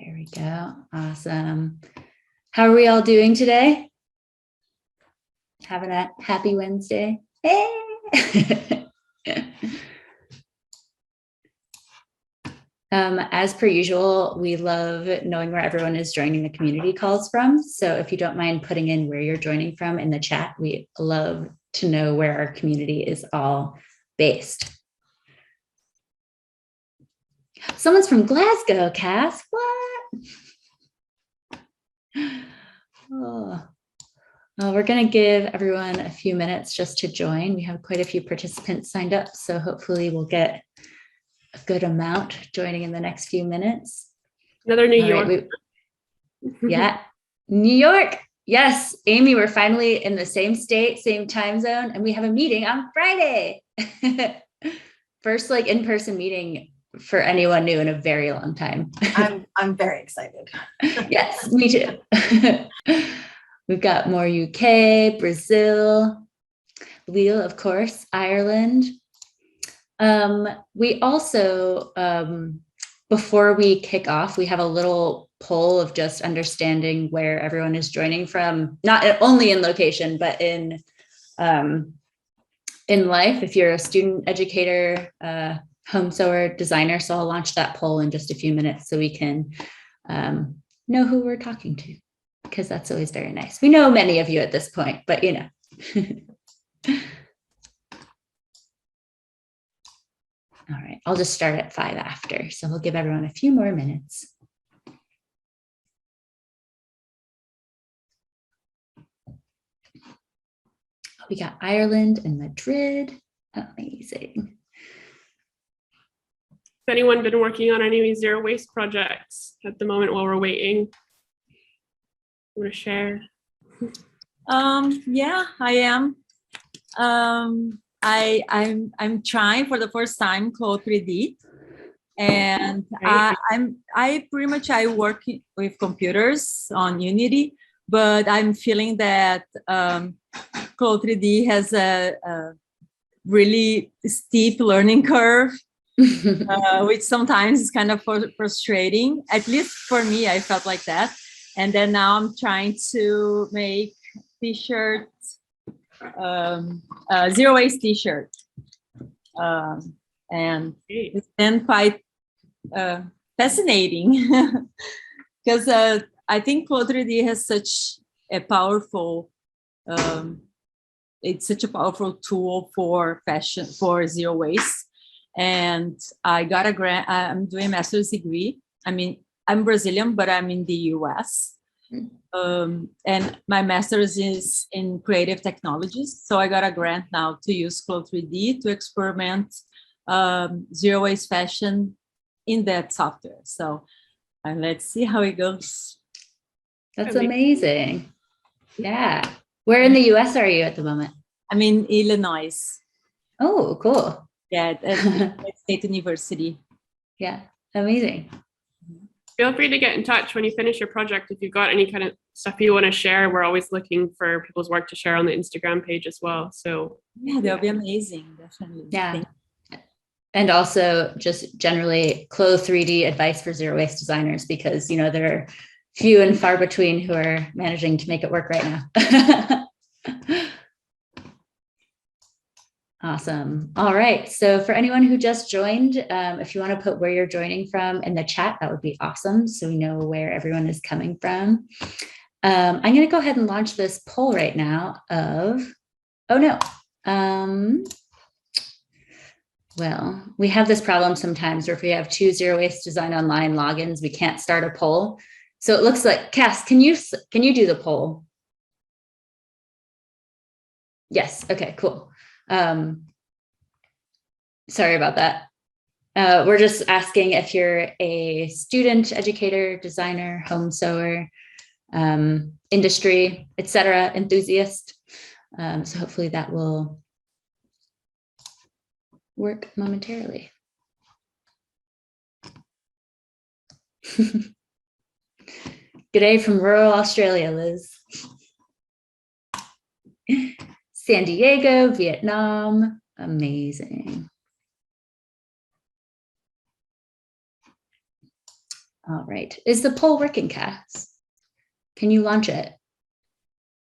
There we go. Awesome. How are we all doing today? Having a happy Wednesday? Hey! As per usual, we love knowing where everyone is joining the community calls from. So if you don't mind putting in where you're joining from in the chat, we love to know where our community is all based. Someone's from Glasgow, Cass. What? Oh. Well, we're going to give everyone a few minutes just to join. We have quite a few participants signed up, so hopefully we'll get a good amount joining in the next few minutes. Another New York. Yeah, New York. Yes, Amy, we're finally in the same state, same time zone, and we have a meeting on Friday. First, like in-person meeting for anyone new in a very long time. I'm very excited. Yes, me too. We've got more UK, Brazil, Lille, of course, Ireland. We also, before we kick off, we have a little poll of just understanding where everyone is joining from, not only in location, but in life. If you're a student, educator, home sewer, designer, so I'll launch that poll in just a few minutes so we can know who we're talking to, because that's always very nice. We know many of you at this point, but you know. All right, I'll just start at 5 after, so we'll give everyone a few more minutes. We got Ireland and Madrid. Amazing. Has anyone been working on any zero waste projects at the moment while we're waiting? Want to share? Yeah, I am. I'm trying for the first time Code 3D, and I pretty much work with computers on Unity, but I'm feeling that Code 3D has a really steep learning curve, which sometimes is kind of frustrating. At least for me, I felt like that. And then now I'm trying to make t-shirts, zero waste t-shirt, and it's been quite fascinating because I think Code 3D has such a powerful, it's such a powerful tool for fashion, for zero waste. And I got a grant. I'm doing a master's degree. I mean, I'm Brazilian, but I'm in the US. And my master's is in creative technologies. So I got a grant now to use Code 3D to experiment zero waste fashion in that software. So let's see how it goes. That's amazing. Yeah. Where in the US are you at the moment? I'm in Illinois. Oh, cool. Yeah, at State University. Yeah, amazing. Feel free to get in touch when you finish your project. If you've got any kind of stuff you want to share, we're always looking for people's work to share on the Instagram page as well. So yeah, that'll be amazing, definitely. Yeah. And also just generally Code 3D advice for zero waste designers, because, you know, there are few and far between who are managing to make it work right now. Awesome. All right. So for anyone who just joined, if you want to put where you're joining from in the chat, that would be awesome, so we know where everyone is coming from. I'm going to go ahead and launch this poll right now of, oh no. Well, we have this problem sometimes where if we have 2 zero waste design online logins, we can't start a poll. So it looks like, Cass, can you do the poll? Yes. Okay, cool. Sorry about that. We're just asking if you're a student, educator, designer, home sewer, industry, etc., enthusiast. So hopefully that will work momentarily. Good day from rural Australia, Liz. San Diego, Vietnam, amazing. All right. Is the poll working, Cass? Can you launch it?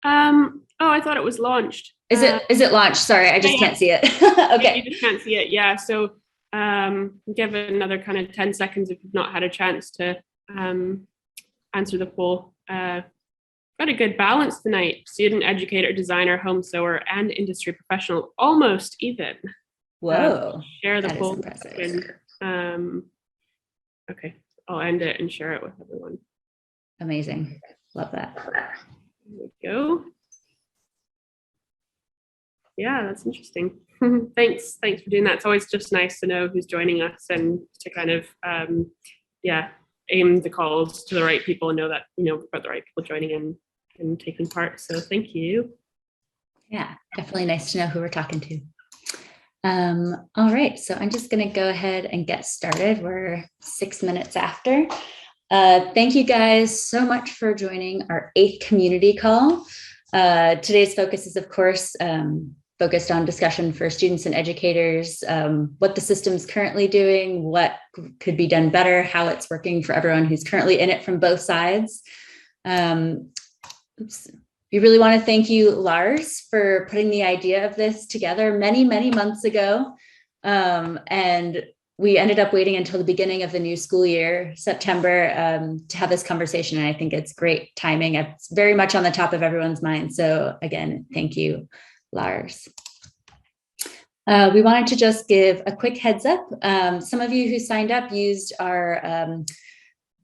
Oh, I thought it was launched. Is it launched? Sorry, I just can't see it. Okay. You just can't see it. Yeah. So give it another kind of 10 seconds if you've not had a chance to answer the poll. Got a good balance tonight. Student, educator, designer, home sewer, and industry professional. Almost even. Whoa. Share the that is poll. impressive. Okay. I'll end it and share it with everyone. Amazing. Love that. There we go. Yeah, that's interesting. Thanks for doing that. It's always just nice to know who's joining us and to kind of aim the calls to the right people and know that we've got the right people joining in and taking part. So thank you. Yeah, definitely nice to know who we're talking to. All right, so I'm just going to go ahead and get started. We're 6 minutes after. Thank you guys so much for joining our 8th community call. Today's focus is, of course, focused on discussion for students and educators, what the system's currently doing, what could be done better, how it's working for everyone who's currently in it from both sides. We really want to thank you, Lars, for putting the idea of this together many, many months ago. And we ended up waiting until the beginning of the new school year, September, to have this conversation. And I think it's great timing. It's very much on the top of everyone's mind. So again, thank you, Lars. We wanted to just give a quick heads up. Some of you who signed up used our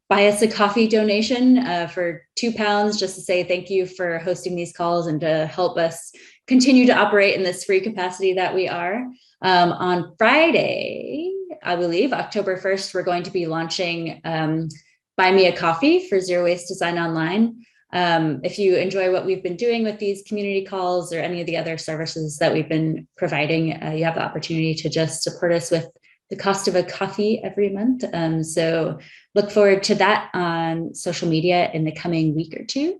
buy us a coffee donation for £2 just to say thank you for hosting these calls and to help us continue to operate in this free capacity that we are. On Friday, I believe, October 1st, we're going to be launching Buy Me a Coffee for Zero Waste Design Online. If you enjoy what we've been doing with these community calls or any of the other services that we've been providing, you have the opportunity to just support us with the cost of a coffee every month. So look forward to that on social media in the coming week or two.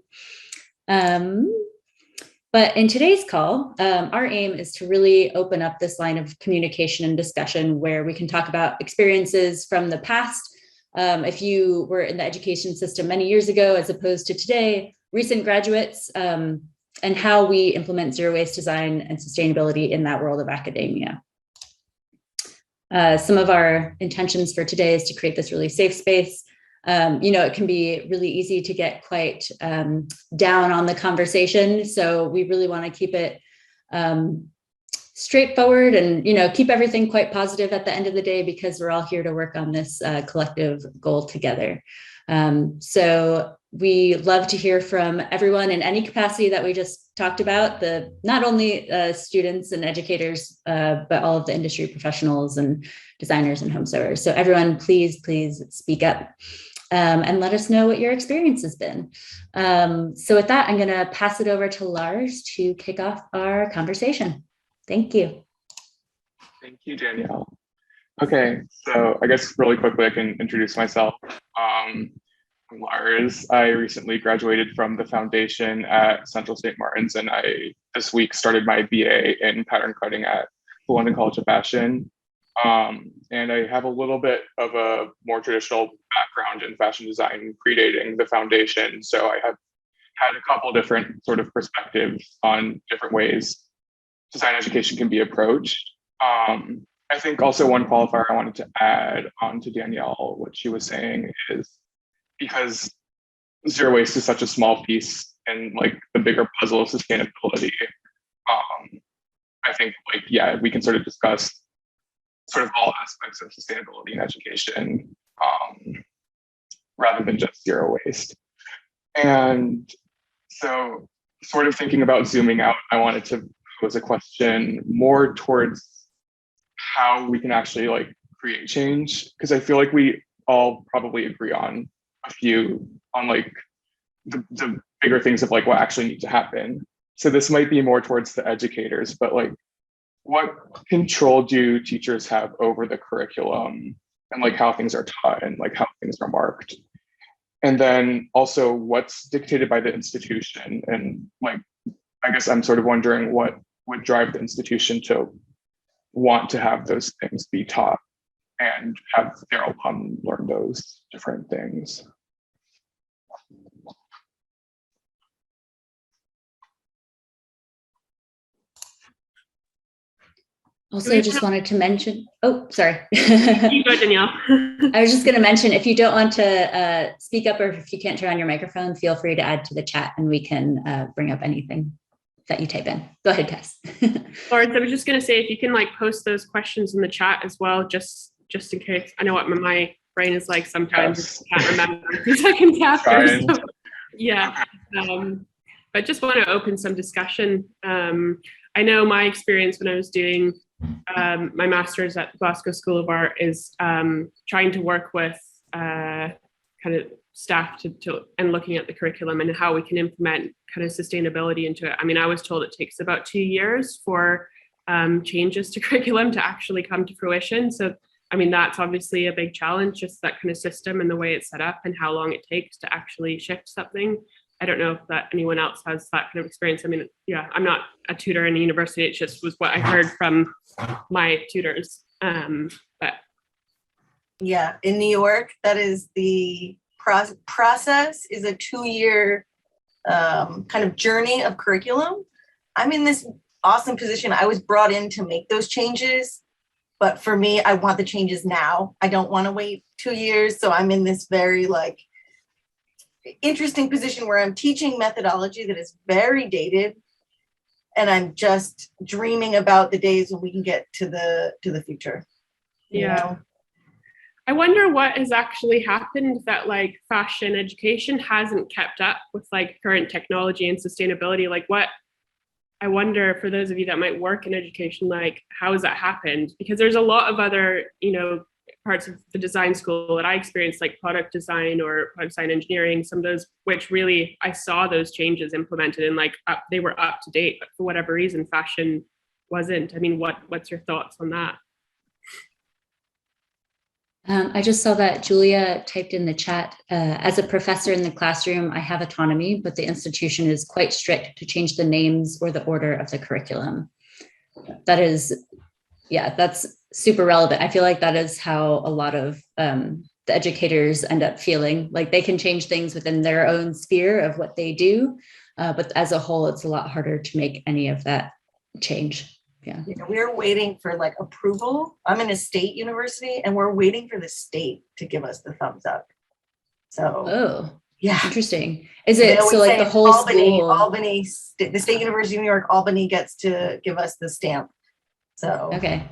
But in today's call, our aim is to really open up this line of communication and discussion where we can talk about experiences from the past. If you were in the education system many years ago, as opposed to today, recent graduates, and how we implement zero waste design and sustainability in that world of academia. Some of our intentions for today is to create this really safe space. It can be really easy to get quite down on the conversation. So we really want to keep it straightforward and, keep everything quite positive at the end of the day, because we're all here to work on this collective goal together. So we love to hear from everyone in any capacity that we just talked about, not only students and educators, but all of the industry professionals and designers and home sewers. So everyone, please speak up and let us know what your experience has been. So with that, I'm going to pass it over to Lars to kick off our conversation. Thank you. Thank you, Danielle. Okay, so I guess really quickly I can introduce myself. I'm Lars. I recently graduated from the foundation at Central St. Martin's, and I this week started my BA in pattern cutting at the London College of Fashion. And I have a little bit of a more traditional background in fashion design predating the foundation. So I have had a couple different sort of perspectives on different ways design education can be approached. I think also one qualifier I wanted to add on to Danielle, what she was saying, is because zero waste is such a small piece in like the bigger puzzle of sustainability. I think we can sort of discuss sort of all aspects of sustainability in education rather than just zero waste. And so sort of thinking about zooming out, I wanted to pose a question more towards how we can actually like create change, because I feel like we all probably agree on a few on like the bigger things of like what actually needs to happen. So this might be more towards the educators, but like what control do teachers have over the curriculum and like how things are taught and like how things are marked? And then also what's dictated by the institution? And like, I guess I'm sort of wondering what would drive the institution to want to have those things be taught. and have their alum learn those different things. Also, just wanted to mention, oh, sorry. You go, Danielle. I was just going to mention, if you don't want to speak up or if you can't turn on your microphone, feel free to add to the chat and we can bring up anything that you type in. Go ahead, Cass. Lars, I was just going to say, if you can like post those questions in the chat as well, just in case. I know what my brain is like sometimes. I can't remember 2 seconds after. So, yeah. But just want to open some discussion. I know my experience when I was doing my master's at the Glasgow School of Art is trying to work with kind of staff and looking at the curriculum and how we can implement kind of sustainability into it. I mean, I was told it takes about 2 years for changes to curriculum to actually come to fruition. So, I mean, that's obviously a big challenge, just that kind of system and the way it's set up and how long it takes to actually shift something. I don't know if that anyone else has that kind of experience. I mean, yeah, I'm not a tutor in a university. It just was what I heard from my tutors. But yeah, in New York, that is the process is a 2-year kind of journey of curriculum. I'm in this awesome position. I was brought in to make those changes, but for me, I want the changes now. I don't want to wait 2 years. So I'm in this very like interesting position where I'm teaching methodology that is very dated, and I'm just dreaming about the days when we can get to the future. yeah, You know? I wonder what has actually happened that like fashion education hasn't kept up with like current technology and sustainability. Like what, I wonder for those of you that might work in education, like how has that happened? Because there's a lot of other, parts of the design school that I experienced, like product design or product design engineering, some of those which really I saw those changes implemented and like they were up to date, but for whatever reason, fashion wasn't. I mean, what's your thoughts on that? I just saw that Julia typed in the chat, as a professor in the classroom, I have autonomy, but the institution is quite strict to change the names or the order of the curriculum. That is, yeah, that's super relevant. I feel like that is how a lot of the educators end up feeling, like they can change things within their own sphere of what they do. But as a whole, it's a lot harder to make any of that change. Yeah. We're waiting for like approval. I'm in a state university and we're waiting for the state to give us the thumbs up. So, oh, yeah. Interesting. Is it so like the whole school? Albany, the State University of New York, Albany gets to give us the stamp. So, okay.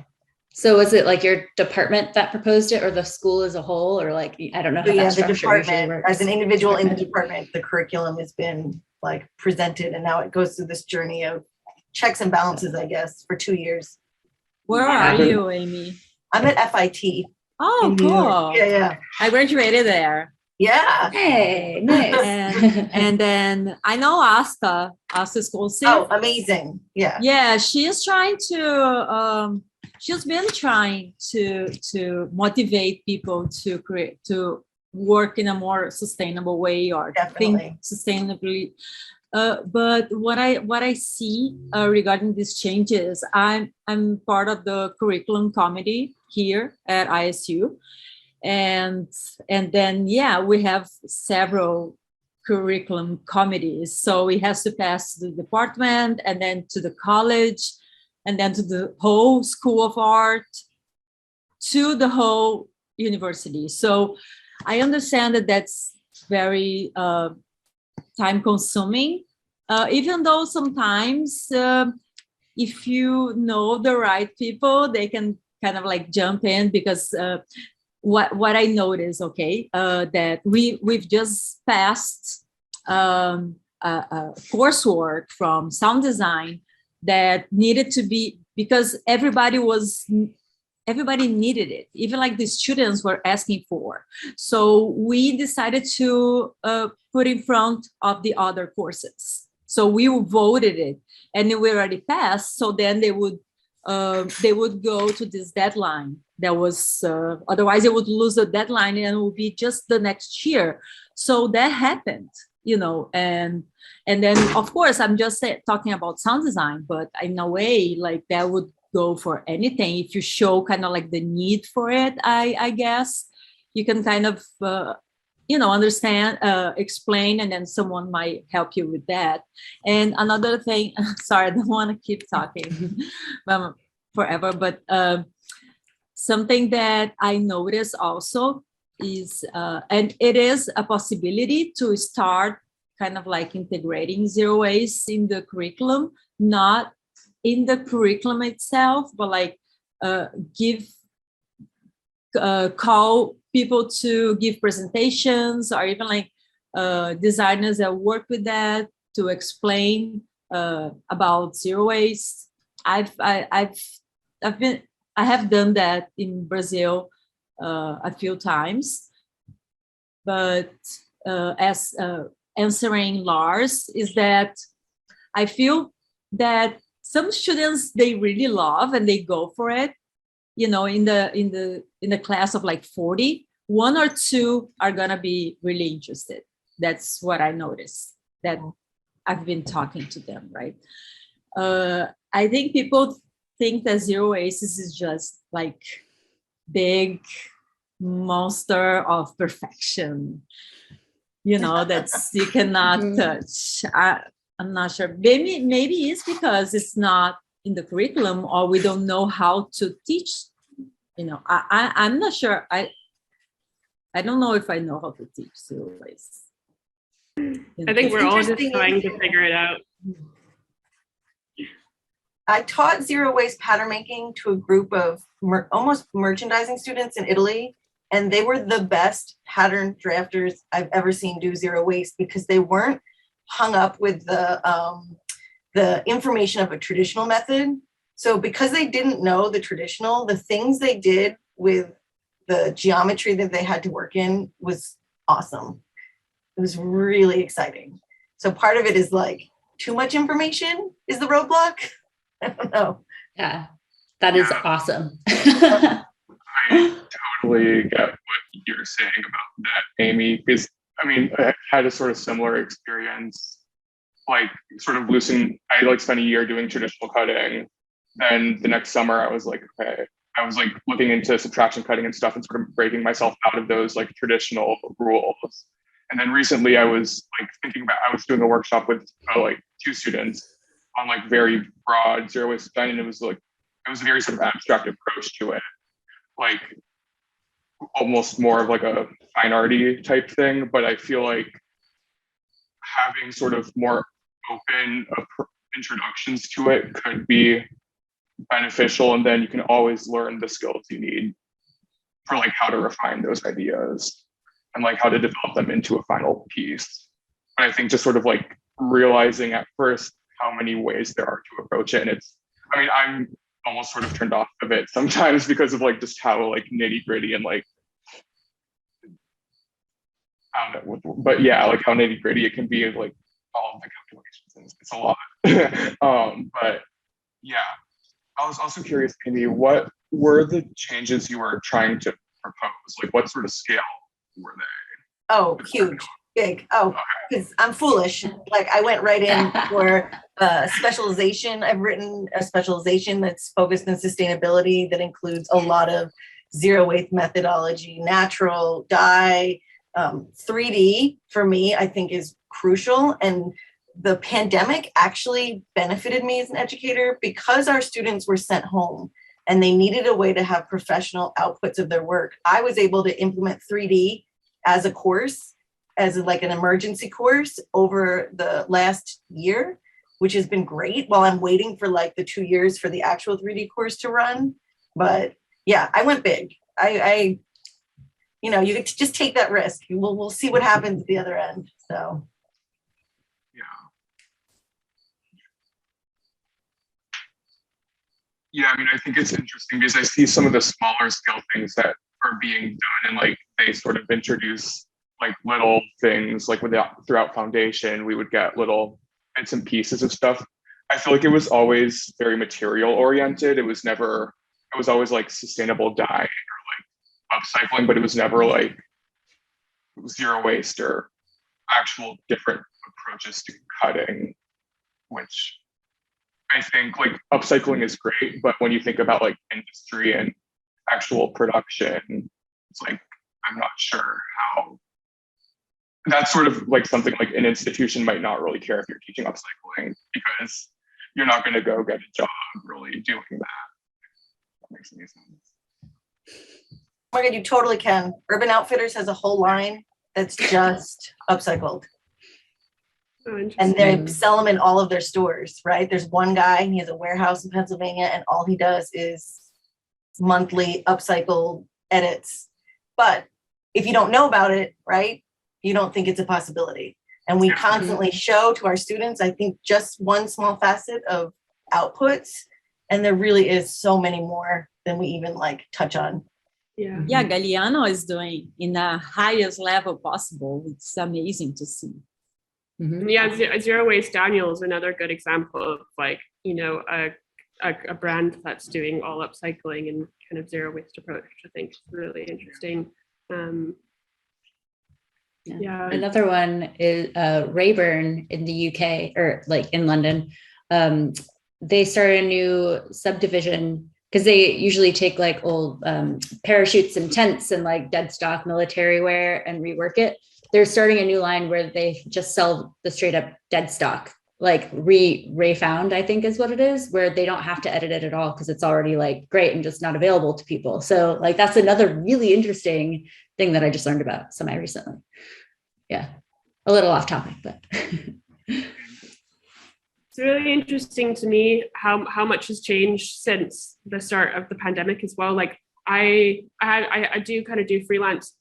So was it like your department that proposed it or the school as a whole, or like, I don't know how that structure usually works. As an individual in the department, the curriculum has been like presented and now it goes through this journey of checks and balances, I guess, for 2 years. Where are you, Amy? I'm at FIT. Oh, cool. Yeah. I graduated there. Yeah. Hey, nice. And then I know Asta School. Oh, amazing. Yeah. Yeah, she is trying to, she's been trying to motivate people to work in a more sustainable way or think sustainably. But what I see regarding these changes, I'm part of the curriculum committee here at ISU, and then we have several curriculum committees. So it has to pass to the department, and then to the college, and then to the whole School of Art, to the whole university. So I understand that that's very time consuming, even though sometimes if you know the right people, they can kind of like jump in, because what I noticed, that we've just passed a coursework from sound design that needed to be, because everybody needed it, even like the students were asking for. So we decided to put in front of the other courses. So we voted it, and we already passed. So then they would go to this deadline. That was otherwise they would lose the deadline, and it would be just the next year. So that happened, and then of course I'm just talking about sound design, but in a way like that would go for anything. If you show kind of like the need for it, I guess you can kind of, understand, explain, and then someone might help you with that. And another thing, sorry, I don't want to keep talking forever, but something that I noticed also is, and it is a possibility to start kind of like integrating zero waste in the curriculum, not in the curriculum itself, but like call people to give presentations, or even like designers that work with that to explain about zero waste. I have done that in Brazil a few times, but as answering Lars, is that I feel that some students, they really love and they go for it. In the class of like 40, 1 or 2 are gonna be really interested. That's what I noticed, that I've been talking to them, right? I think people think that zero waste is just like big monster of perfection, that's you cannot touch. I'm not sure. Maybe it's because it's not in the curriculum, or we don't know how to teach. I'm not sure. I don't know if I know how to teach zero waste. I think we're all just trying to figure it out. I taught zero waste pattern making to a group of almost merchandising students in Italy, and they were the best pattern drafters I've ever seen do zero waste, because they weren't hung up with the information of a traditional method. So because they didn't know the traditional, the things they did with the geometry that they had to work in was awesome. It was really exciting. So part of it is like too much information is the roadblock. I don't know. Yeah, that is awesome. I totally get what you're saying about that, Amy, because I had a sort of similar experience, like sort of I spent a year doing traditional cutting. Then the next summer I was like, okay, I was like looking into subtraction cutting and stuff and sort of breaking myself out of those like traditional rules. And then recently I was like I was doing a workshop with like 2 students on like very broad zero waste design, and it was a very sort of abstract approach to it, like almost more of like a fine arty type thing. But I feel like having sort of more open introductions to it could be beneficial, and then you can always learn the skills you need for like how to refine those ideas and like how to develop them into a final piece. But I think just sort of like realizing at first how many ways there are to approach it, and I'm almost sort of turned off of it sometimes because of like just how like nitty gritty and like I don't know, but yeah, like how nitty gritty it can be, like all of the calculations. It's a lot. But yeah, I was also curious, Amy, what were the changes you were trying to propose? Like what sort of scale were they? Oh, huge, big. Oh, because I'm foolish. Like I went right in for specialization. I've written a specialization that's focused on sustainability that includes a lot of zero waste methodology, natural, dye, 3D for me, I think is crucial. And the pandemic actually benefited me as an educator because our students were sent home and they needed a way to have professional outputs of their work. I was able to implement 3D as a course, as like an emergency course over the last year, which has been great while I'm waiting for like the 2 years for the actual 3D course to run. But yeah, I went big. You could just take that risk. We'll see what happens at the other end. So. Yeah, I think it's interesting because I see some of the smaller scale things that are being done, and like they sort of introduce like little things like throughout foundation, we would get little bits and pieces of stuff. I feel like it was always very material oriented. It was always like sustainable dye or like upcycling, but it was never like zero waste or actual different approaches to cutting, which I think like upcycling is great, but when you think about like industry and actual production, it's like, I'm not sure how that's sort of like something like an institution might not really care if you're teaching upcycling, because you're not going to go get a job really doing that. That makes any sense. Oh my God, you totally can. Urban Outfitters has a whole line that's just upcycled. Oh, And they interesting. sell them in all of their stores, right? There's one guy, and he has a warehouse in Pennsylvania, and all he does is monthly upcycled edits. But if you don't know about it, right, you don't think it's a possibility. And we constantly show to our students, I think, just one small facet of outputs. And there really is so many more than we even like touch on. Yeah. Yeah, Galliano is doing in the highest level possible. It's amazing to see. And yeah, Zero Waste Daniel is another good example of like, you know, a brand that's doing all upcycling and kind of zero waste approach, which I think is really interesting. Yeah. Another one is Rayburn in the UK, or like in London. They started a new subdivision because they usually take like old parachutes and tents and like dead stock military wear and rework it. They're starting a new line where they just sell the straight up dead stock, like re-found, I think is what it is, where they don't have to edit it at all because it's already like great and just not available to people. So like that's another really interesting thing that I just learned about semi-recently. Yeah, a little off topic, but. It's really interesting to me how much has changed since the start of the pandemic as well. Like I do kind of do freelance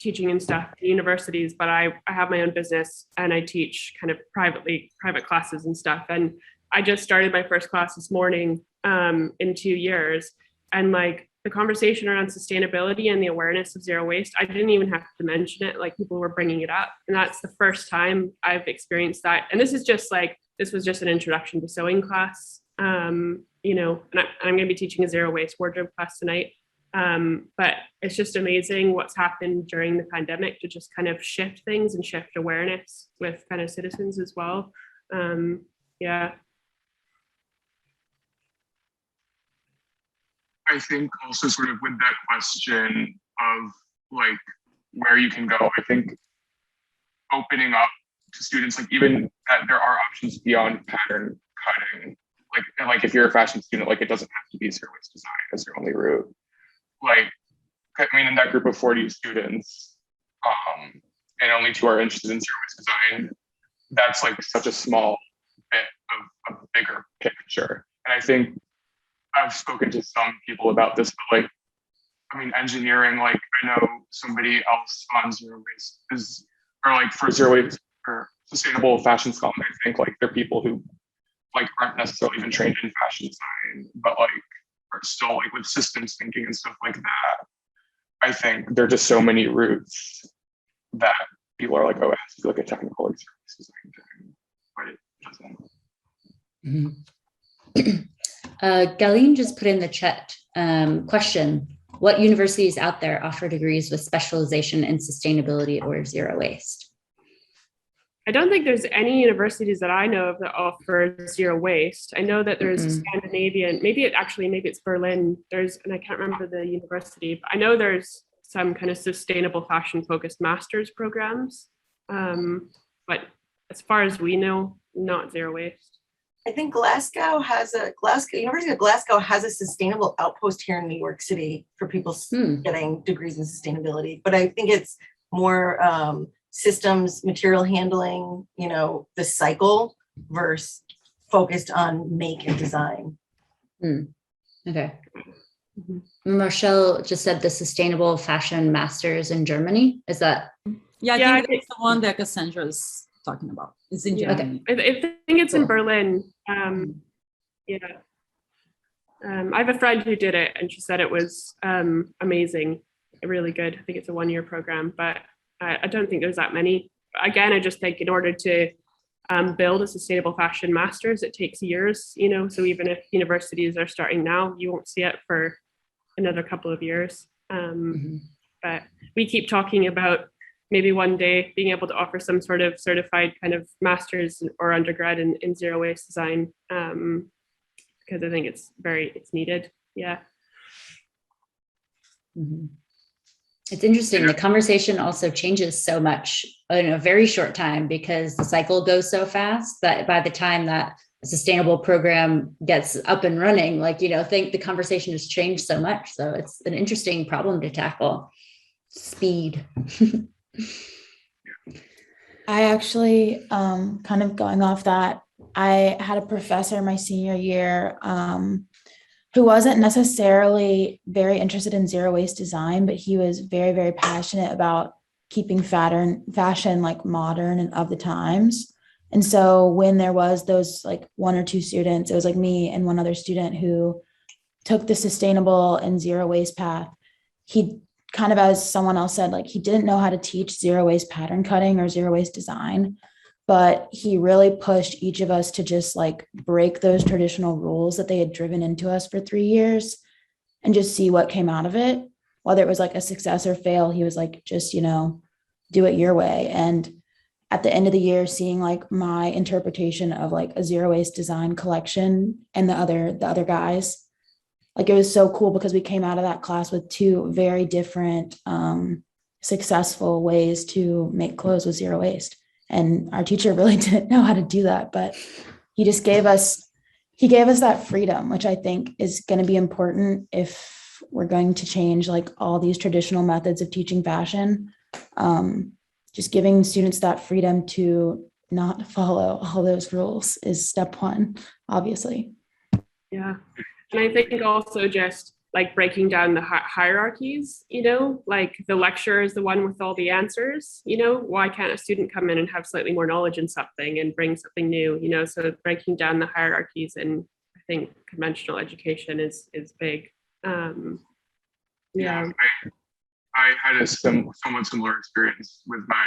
teaching and stuff at universities, but I have my own business and I teach kind of private classes and stuff. And I just started my first class this morning in 2 years. And like the conversation around sustainability and the awareness of zero waste, I didn't even have to mention it. Like people were bringing it up. And that's the first time I've experienced that. And this was just an introduction to sewing class, you know, and I'm going to be teaching a zero waste wardrobe class tonight. But it's just amazing what's happened during the pandemic to just kind of shift things and shift awareness with kind of citizens as well. Yeah. I think also sort of with that question of like where you can go, I think opening up to students, like even that there are options beyond pattern cutting. Like if you're a fashion student, like it doesn't have to be zero waste design as your only route. Like, I mean, in that group of 40 students, and only 2 are interested in zero waste design, that's like such a small bit of a bigger picture. And I think I've spoken to some people about this, but like, I mean, engineering, like I know somebody else on zero waste is, or like for zero waste or sustainable fashion scholar, I think like they're people who like aren't necessarily even trained in fashion design, but like are still like with systems thinking and stuff like that. I think there are just so many routes that people are like, oh, it has to be like a technical like zero waste design thing, but it doesn't. Galeen just put in the chat question, what universities out there offer degrees with specialization in sustainability or zero waste? I don't think there's any universities that I know of that offer zero waste. I know that there's Scandinavian, maybe it's Berlin. And I can't remember the university, but I know there's some kind of sustainable fashion focused master's programs. But as far as we know, not zero waste. I think University of Glasgow has a sustainable outpost here in New York City for people getting degrees in sustainability. But I think it's more systems, material handling, you know, the cycle versus focused on make and design. Okay. Marshall just said the sustainable fashion masters in Germany. Is that? Yeah, I think that's the one that Cassandra's talking about. It's in Germany. I think it's in Berlin. Yeah. I have a friend who did it and she said it was amazing, really good. I think it's a 1-year program, but I don't think there's that many. Again, I just think in order to build a sustainable fashion masters, it takes years, you know, so even if universities are starting now, you won't see it for another couple of years. But we keep talking about maybe one day being able to offer some sort of certified kind of master's or undergrad in zero waste design, because I think it's needed. Yeah. Mhm. It's interesting. The conversation also changes so much in a very short time because the cycle goes so fast that by the time that a sustainable program gets up and running, like, you know, I think the conversation has changed so much. So it's an interesting problem to tackle. Speed. I actually, kind of going off that, I had a professor my senior year who wasn't necessarily very interested in zero waste design, but he was very, very passionate about keeping fashion like modern and of the times. And so when there was those like one or two students, it was like me and one other student who took the sustainable and zero waste path, he kind of, as someone else said, like he didn't know how to teach zero waste pattern cutting or zero waste design, but he really pushed each of us to just like break those traditional rules that they had driven into us for 3 years and just see what came out of it. Whether it was like a success or fail, he was like, just, you know, do it your way. And at the end of the year, seeing like my interpretation of like a zero waste design collection and the other guys, like it was so cool because we came out of that class with 2 very different successful ways to make clothes with zero waste. And our teacher really didn't know how to do that, but he just gave us that freedom, which I think is going to be important if we're going to change like all these traditional methods of teaching fashion. Just giving students that freedom to not follow all those rules is step 1, obviously. Yeah. And I think also just like breaking down the hierarchies, you know, like the lecturer is the one with all the answers, you know, why can't a student come in and have slightly more knowledge in something and bring something new, you know, so breaking down the hierarchies in, I think, conventional education is big. Yeah. I had a somewhat similar experience with my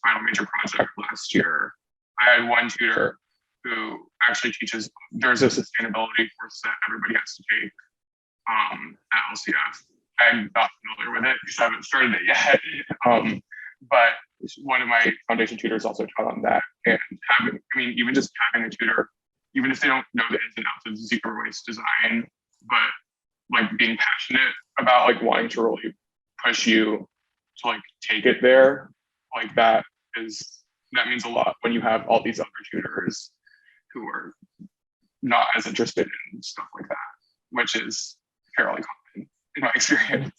final major project last year. I had one tutor who actually teaches, there's a sustainability course that everybody has to take at LCF. I'm not familiar with it because I haven't started it yet. But one of my foundation tutors also taught on that. And even just having a tutor, even if they don't know the ins and outs of zero waste design, but like being passionate about like wanting to really push you to like take it there, like that means a lot when you have all these other tutors who are not as interested in stuff like that, which is fairly common in my experience.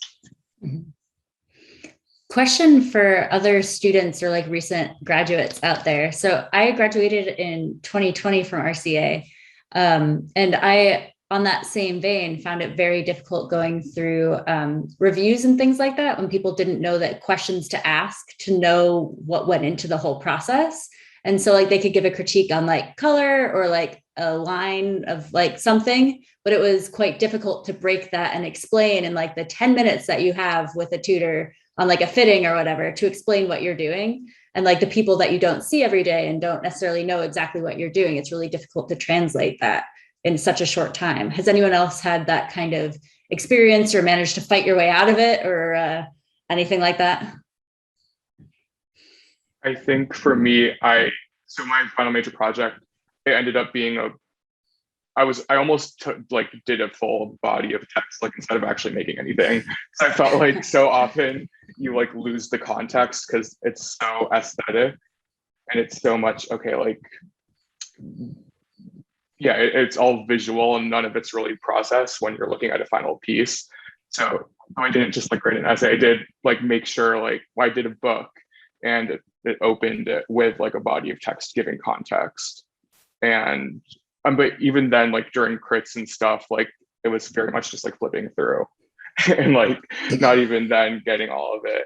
Question for other students or like recent graduates out there. So I graduated in 2020 from RCA. And I, on that same vein, found it very difficult going through reviews and things like that when people didn't know that questions to ask to know what went into the whole process. And so like they could give a critique on like color or like a line of like something, but it was quite difficult to break that and explain in like the 10 minutes that you have with a tutor on like a fitting or whatever to explain what you're doing. And like the people that you don't see every day and don't necessarily know exactly what you're doing, it's really difficult to translate that in such a short time. Has anyone else had that kind of experience or managed to fight your way out of it or anything like that? I think for me, so my final major project, it ended up being I almost did a full body of text, like instead of actually making anything. So I felt like so often you like lose the context because it's so aesthetic and it's so much, okay, like, yeah, it's all visual and none of it's really processed when you're looking at a final piece. So I didn't just like write an essay, I did like make sure like I did a book and it opened it with like a body of text giving context. And but even then, like during crits and stuff, like it was very much just like flipping through and like not even then getting all of it.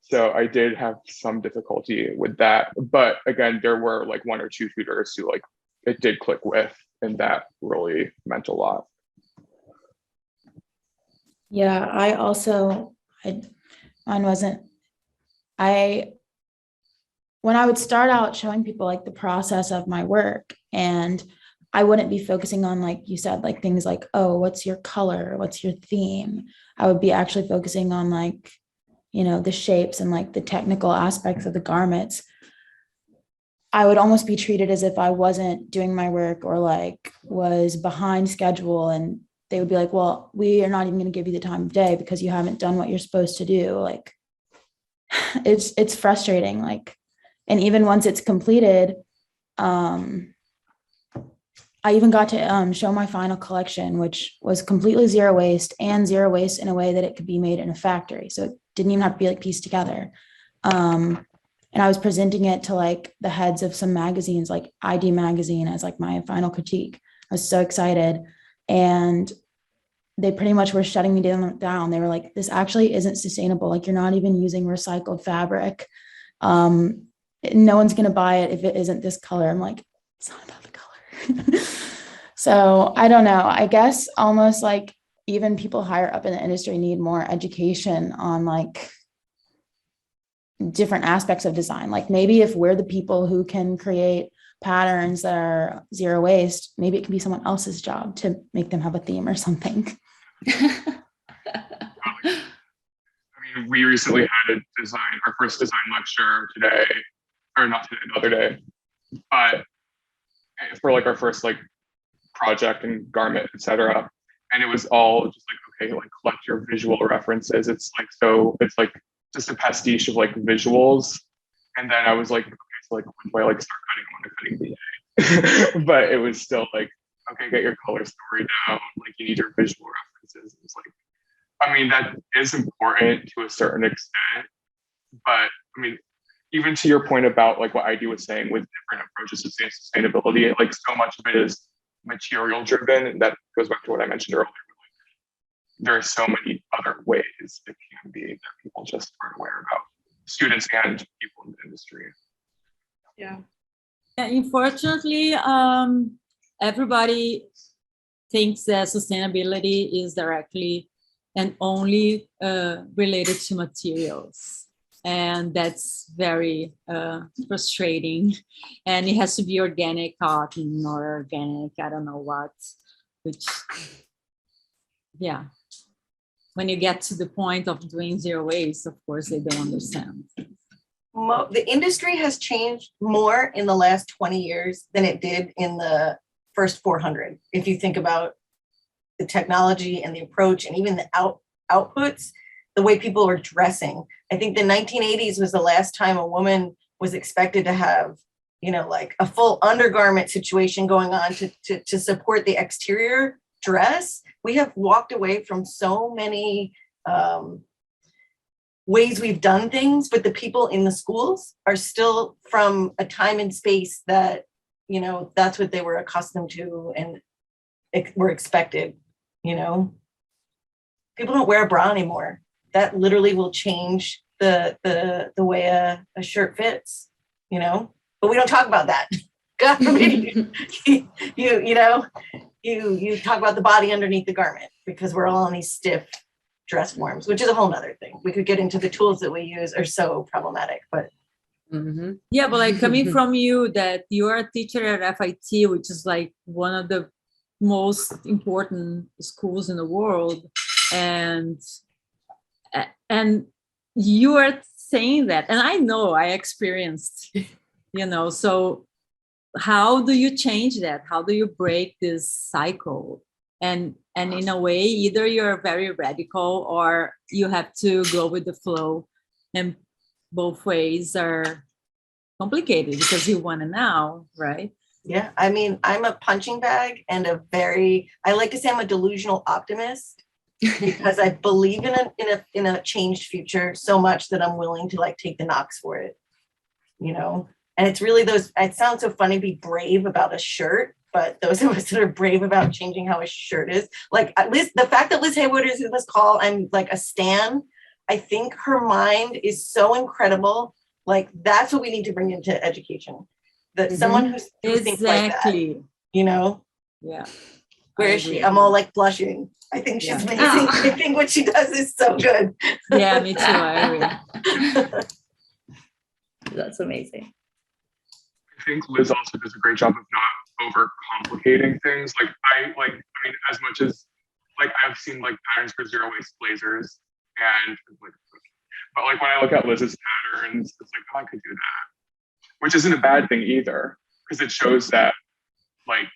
So I did have some difficulty with that. But again, there were like 1 or 2 tutors who like it did click with, and that really meant a lot. Yeah, mine wasn't, when I would start out showing people like the process of my work, and I wouldn't be focusing on, like you said, like things like, oh, what's your color? What's your theme? I would be actually focusing on like the shapes and like the technical aspects of the garments, I would almost be treated as if I wasn't doing my work or like was behind schedule. And they would be like, well, we are not even going to give you the time of day because you haven't done what you're supposed to do. Like, it's frustrating. Like, and even once it's completed, I even got to show my final collection, which was completely zero waste and zero waste in a way that it could be made in a factory. So it didn't even have to be like pieced together. And I was presenting it to like the heads of some magazines, like ID magazine, as like my final critique. I was so excited. And they pretty much were shutting me down. They were like, this actually isn't sustainable. Like, you're not even using recycled fabric. No one's going to buy it if it isn't this color. I'm like, it's not about the color. So I don't know. I guess almost like even people higher up in the industry need more education on like different aspects of design. Like maybe if we're the people who can create patterns that are zero waste, maybe it can be someone else's job to make them have a theme or something. I mean, we recently had our first design lecture today, or not today, the other day, but for like our first like project and garment, etc. And it was all just like, okay, like collect your visual references. It's like just a pastiche of like visuals. And then I was like, okay, so like when do I like start cutting? I want to cutting BA. But it was still like, okay, get your color story down. Like you need your visual references. It's like, I mean, that is important to a certain extent. But I mean, even to your point about like what ID was saying with different approaches to sustainability, like so much of it is material driven. And that goes back to what I mentioned earlier. There are so many other ways it can be that people just aren't aware about, students and people in the industry. Yeah. Unfortunately, everybody thinks that sustainability is directly and only related to materials. And that's very frustrating. And it has to be organic cotton or organic, I don't know what, which, yeah. When you get to the point of doing zero waste, of course, they don't understand. The industry has changed more in the last 20 years than it did in the first 400. If you think about the technology and the approach and even the outputs, the way people are dressing. I think the 1980s was the last time a woman was expected to have, like a full undergarment situation going on to support the exterior dress. We have walked away from so many ways we've done things, but the people in the schools are still from a time and space that, that's what they were accustomed to and were expected, People don't wear a bra anymore. That literally will change the way a shirt fits, but we don't talk about that. God forbid you talk about the body underneath the garment because we're all in these stiff dress forms, which is a whole nother thing. We could get into the tools that we use are so problematic, but. Mm-hmm. Yeah, but like coming from you that you are a teacher at FIT, which is like one of the most important schools in the world. And you are saying that, and I know I experienced, so how do you change that? How do you break this cycle? And in a way, either you're very radical or you have to go with the flow, and both ways are complicated because you want to now, right? Yeah, I mean, I'm a punching bag and I like to say I'm a delusional optimist because I believe in a changed future so much that I'm willing to like take the knocks for it, And it's really it sounds so funny to be brave about a shirt, but those of us that are brave about changing how a shirt is, like at least the fact that Liz Haywood is in this call, I'm like a stan. I think her mind is so incredible. Like that's what we need to bring into education. That someone who thinks like that, Yeah. Where is she? I'm all like blushing. I think she's amazing. I think what she does is so good. Yeah, me too. I agree. That's amazing. I think Liz also does a great job of not overcomplicating things. I mean, as much as like I've seen like patterns for zero waste blazers and like But like when I look at Liz's patterns, it's like, oh, I could do that, which isn't a bad thing either, because it shows that like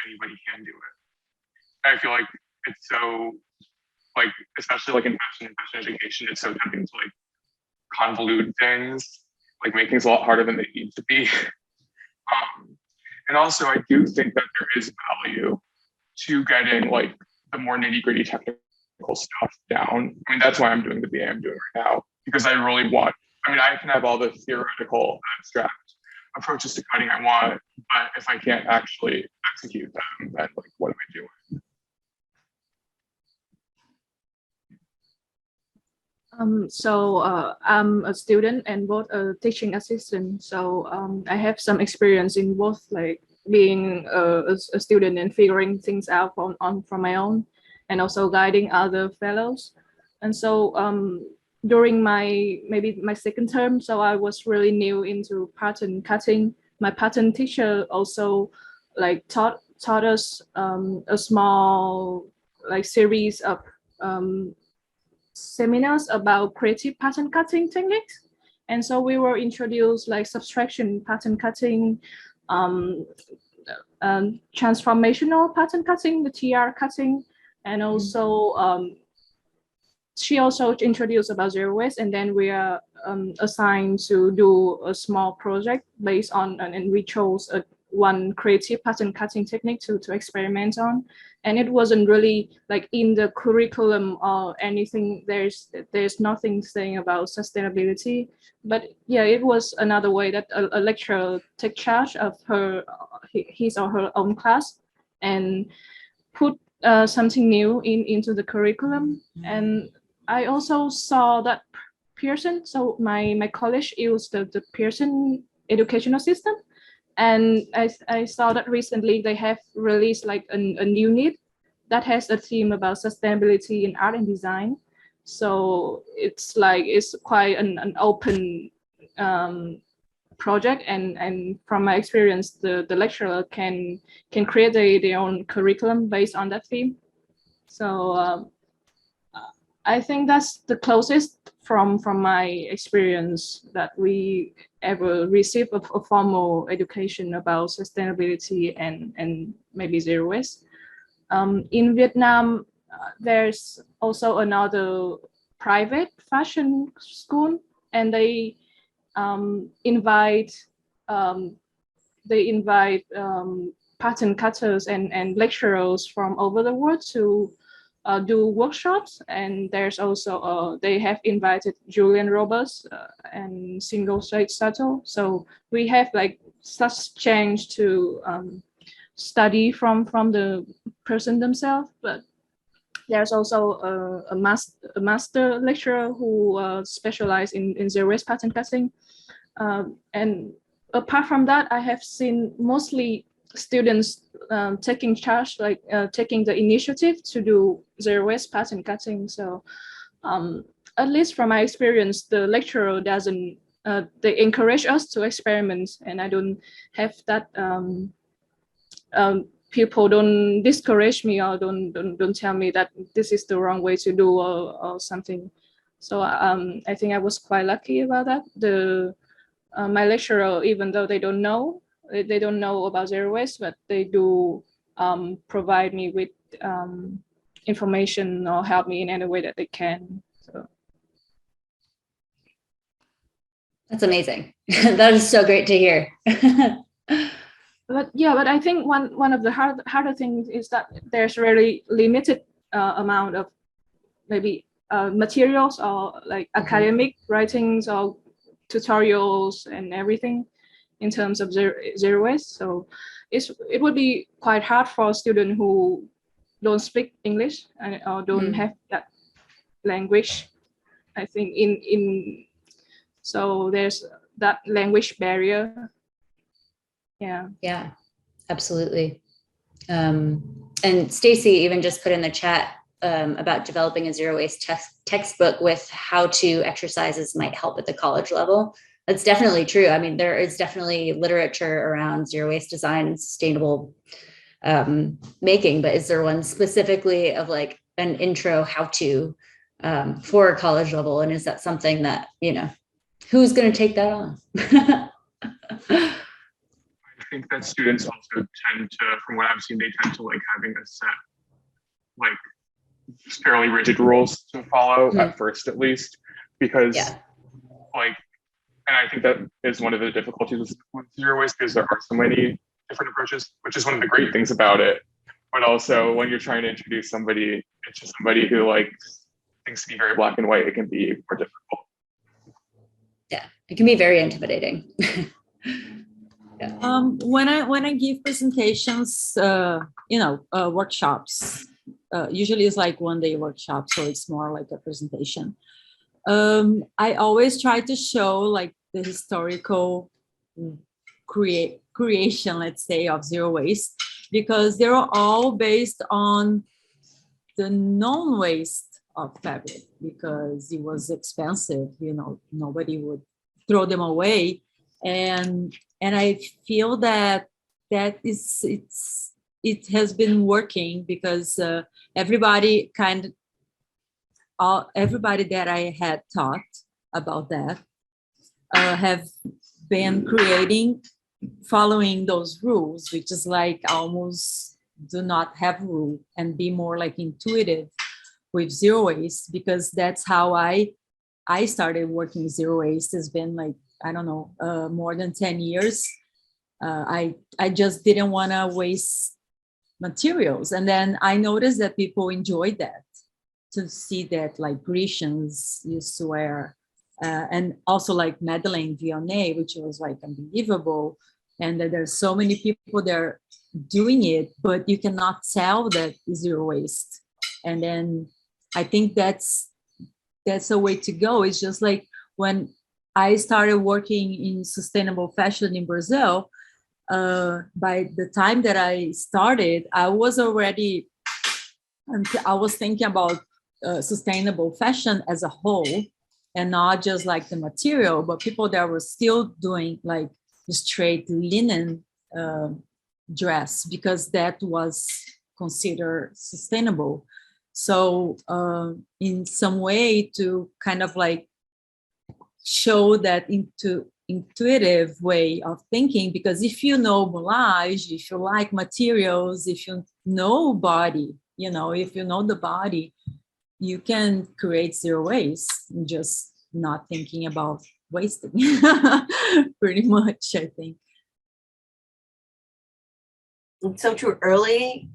anybody can do it. I feel like it's so like, especially like in fashion and fashion education, it's so tempting to like convolute things, like make things a lot harder than they need to be. And also I do think that there is value to getting like the more nitty gritty technical stuff down. I mean, that's why I'm doing the BA I'm doing right now, because I really want, I mean, I can have all the theoretical abstract approaches to cutting I want, but if I can't actually execute them, then like, what am I doing? I'm a student and both a teaching assistant. So I have some experience in both, like being a student and figuring things out from my own, and also guiding other fellows. And so during maybe my second term, so I was really new into pattern cutting. My pattern teacher also like taught us a small like series of seminars about creative pattern cutting techniques. And so we were introduced like subtraction pattern cutting, transformational pattern cutting, the TR cutting, and also she also introduced about zero waste. And then we are assigned to do a small project based on, and we chose one creative pattern cutting technique to experiment on. And it wasn't really like in the curriculum or anything. There's nothing saying about sustainability, but yeah, it was another way that a lecturer take charge of his or her own class and put something new into the curriculum. And I also saw that Pearson, so my college used the Pearson educational system. And I saw that recently they have released like a new unit that has a theme about sustainability in art and design. So it's quite an open project, and from my experience, the lecturer can create their own curriculum based on that theme. So I think that's the closest from my experience that we ever received a formal education about sustainability and maybe zero waste. In Vietnam, there's also another private fashion school, and they invite pattern cutters and lecturers from over the world to do workshops. And there's also they have invited Julian Roberts and Single Straight Subtle. So we have like such change to study from the person themselves. But there's also a master lecturer who specializes in zero waste pattern cutting. And apart from that, I have seen mostly students taking charge, like taking the initiative to do zero waste pattern cutting. So at least from my experience, the lecturer doesn't, they encourage us to experiment, and I don't have that, people don't discourage me or don't tell me that this is the wrong way to do or something. So I think I was quite lucky about that. My lecturer, even though they don't know about zero waste, but they do provide me with information or help me in any way that they can. So that's amazing. That is so great to hear. But I think one of the harder things is that there's really limited amount of maybe materials or like academic writings or tutorials and everything in terms of zero waste. So it would be quite hard for a student who don't speak English or don't have that language. I think so there's that language barrier. Yeah, absolutely. And Stacy even just put in the chat about developing a zero waste textbook with how-to exercises might help at the college level. That's definitely true. I mean, there is definitely literature around zero waste design and sustainable making, but is there one specifically of like an intro how-to for college level? And is that something that, you know, who's going to take that on? I think that students also tend to, from what I've seen, they tend to like having a set, like fairly rigid rules to follow at first, at least, because like, and I think that is one of the difficulties with zero waste, because there are so many different approaches, which is one of the great things about it. But also when you're trying to introduce somebody into somebody who like things to be very black and white, it can be more difficult. Yeah, it can be very intimidating. When I give presentations, workshops, usually it's like 1-day workshop, so it's more like a presentation. I always try to show like the historical creation, let's say, of zero waste, because they're all based on the non-waste of fabric, because it was expensive, nobody would throw them away. And I feel that it has been working, because everybody that I had taught about that have been following those rules, which is like almost do not have rule and be more like intuitive with zero waste, because that's how I started working zero waste. It's been like, I don't know, more than 10 years. I just didn't want to waste materials. And then I noticed that people enjoyed that, to see that like Grecians used to wear, and also like Madeleine Vionnet, which was like unbelievable. And that there's so many people that are doing it, but you cannot tell that zero waste. And then I think that's a way to go. It's just like when I started working in sustainable fashion in Brazil, by the time that I started, I was thinking about sustainable fashion as a whole, and not just like the material, but people that were still doing like straight linen dress, because that was considered sustainable. So in some way to kind of like show that intuitive way of thinking, because if you know moulage, if you like materials, if you know body, if you know the body, you can create zero waste, just not thinking about wasting. Pretty much, I think. So to early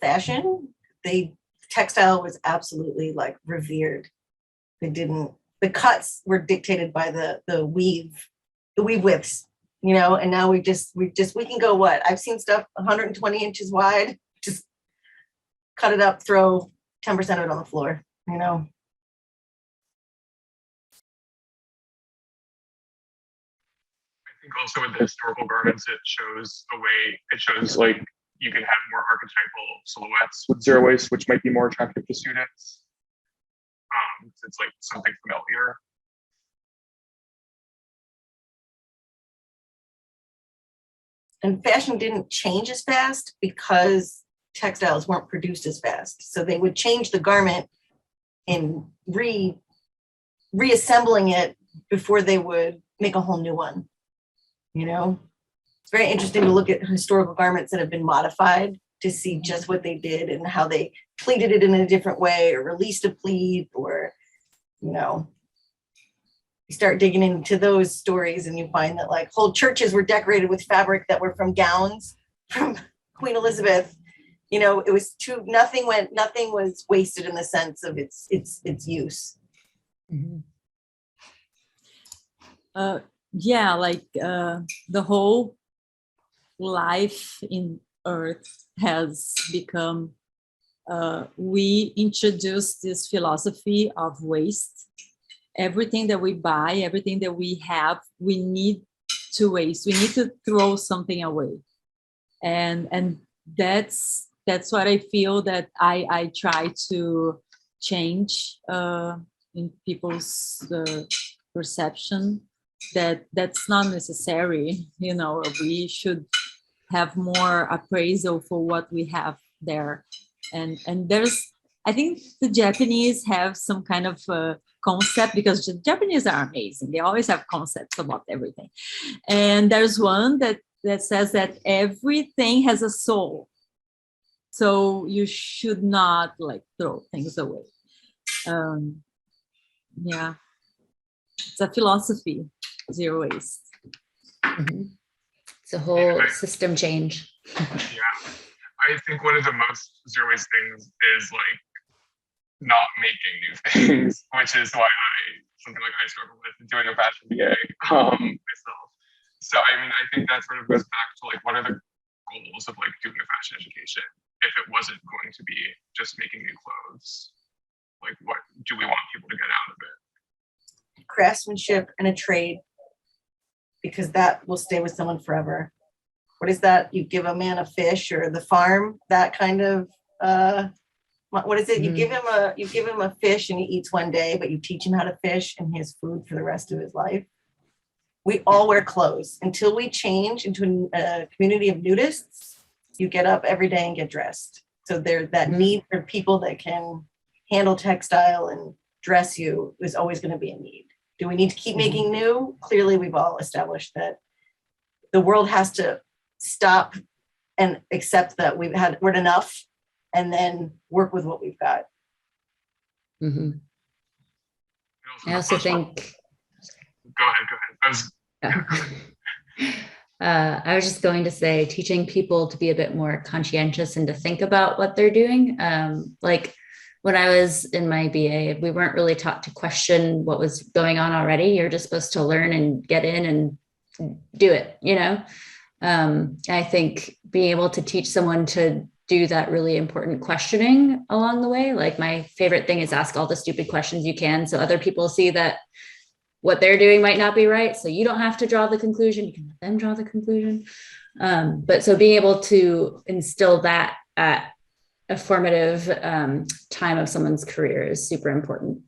fashion, textile was absolutely like revered. The cuts were dictated by the weave widths, and now we can go what? I've seen stuff 120 inches wide, just cut it up, throw 10% of it on the floor, I think also with the historical garments, it shows like you can have more archetypal silhouettes with zero waste, which might be more attractive to students. It's like something familiar. And fashion didn't change as fast because textiles weren't produced as fast. So they would change the garment and reassembling it before they would make a whole new one. It's very interesting to look at historical garments that have been modified to see just what they did and how they pleated it in a different way, or released a pleat, or, you start digging into those stories and you find that like whole churches were decorated with fabric that were from gowns from Queen Elizabeth. It was nothing was wasted in the sense of its use. Mm-hmm. The whole life in Earth has become, we introduced this philosophy of waste. Everything that we buy, everything that we have, we need to waste. We need to throw something away. And that's what I feel that I try to change in people's perception, that's not necessary. We should have more appraisal for what we have there. And there's I think the Japanese have some kind of concept, because the Japanese are amazing. They always have concepts about everything. And there's one that says that everything has a soul. So you should not like throw things away. Yeah, it's a philosophy, zero waste. It's a whole system change. Yeah, I think one of the most zero waste things is like not making new things, which is why something like I struggle with doing a fashion BA myself. So I mean, I think that sort of goes back to like, what are the goals of like doing a fashion education if it wasn't going to be just making new clothes? Like, what do we want people to get out of it? Craftsmanship and a trade, because that will stay with someone forever. What is that? You give a man a fish, or the farm, that kind of what is it? You give him a fish and he eats one day, but you teach him how to fish and he has food for the rest of his life. We all wear clothes until we change into a community of nudists. You get up every day and get dressed. So there's that need for people that can handle textile and dress you is always going to be a need. Do we need to keep making new? Clearly, we've all established that the world has to stop and accept that we're enough, and then work with what we've got. Mm-hmm. I also think. Go ahead. I was just going to say, teaching people to be a bit more conscientious and to think about what they're doing. Like when I was in my BA, we weren't really taught to question what was going on already. You're just supposed to learn and get in and do it, you know? I think being able to teach someone to do that really important questioning along the way. Like my favorite thing is ask all the stupid questions you can, so other people see that what they're doing might not be right. So you don't have to draw the conclusion. You can let them draw the conclusion. But so being able to instill that at a formative time of someone's career is super important.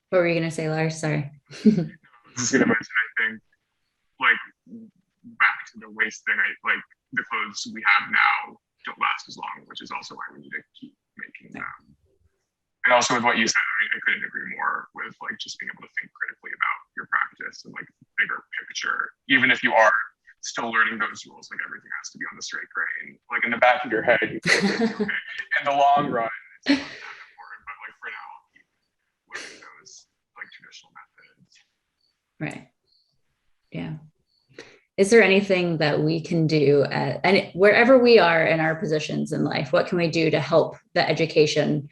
What were you going to say, Lars? Sorry. I was just going to mention, I think, like, back to the waste thing, like the clothes we have now don't last as long, which is also why we need to keep making them. And also with what you said, I couldn't agree more with like just being able to think critically about your practice and like bigger picture. Even if you are still learning those rules, like everything has to be on the straight grain. Like in the back of your head, you think, okay, in the long run, it's not that important, but like for now, I'll keep learning those like traditional methods. Right. Yeah. Is there anything that we can do and wherever we are in our positions in life, what can we do to help the education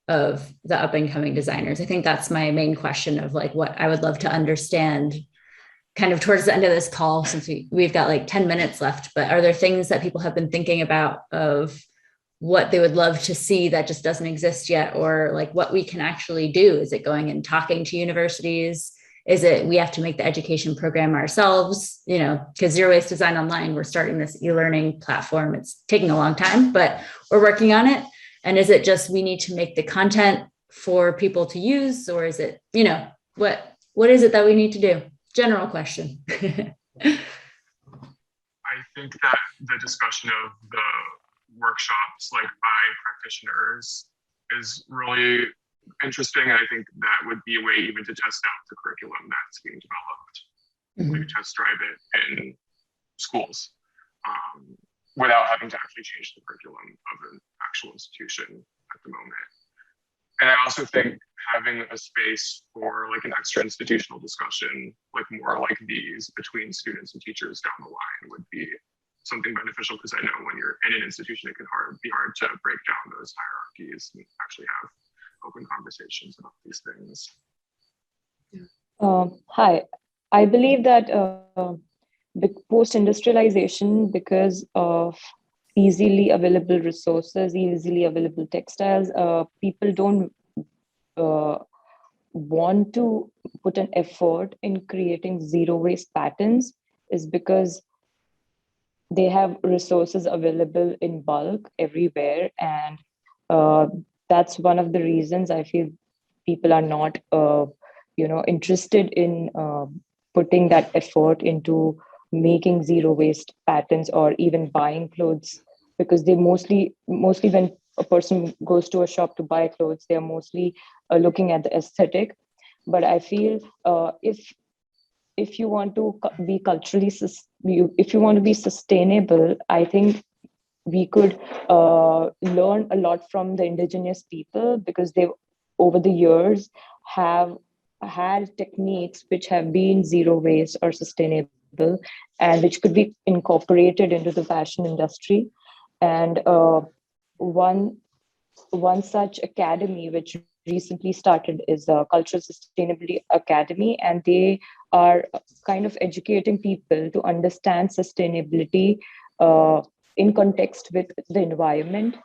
of the up and coming designers? I think that's my main question of like what I would love to understand kind of towards the end of this call, since we've got like 10 minutes left, but are there things that people have been thinking about of what they would love to see that just doesn't exist yet, or like what we can actually do? Is it going and talking to universities? Is it we have to make the education program ourselves, you know, because Zero Waste Design Online, we're starting this e-learning platform. It's taking a long time, but we're working on it. And is it just we need to make the content for people to use, or is it, you know, what is it that we need to do? General question. I think that the discussion of the workshops like by practitioners is really interesting. And I think that would be a way even to test out the curriculum that's being developed, like test drive it in schools. Without having to actually change the curriculum of an actual institution at the moment. And I also think having a space for like an extra institutional discussion, like more like these between students and teachers down the line would be something beneficial, because I know when you're in an institution, it can be hard to break down those hierarchies and actually have open conversations about these things. Hi, I believe that post-industrialization, because of easily available resources, easily available textiles, people don't want to put an effort in creating zero waste patterns, is because they have resources available in bulk everywhere. And that's one of the reasons I feel people are not interested in putting that effort into making zero waste patterns, or even buying clothes because they mostly when a person goes to a shop to buy clothes, they are mostly looking at the aesthetic. But I feel if you want to be culturally, if you want to be sustainable, I think we could learn a lot from the indigenous people, because they over the years have had techniques which have been zero waste or sustainable, and which could be incorporated into the fashion industry. And one such academy which recently started is a Cultural Sustainability Academy, and they are kind of educating people to understand sustainability in context with the environment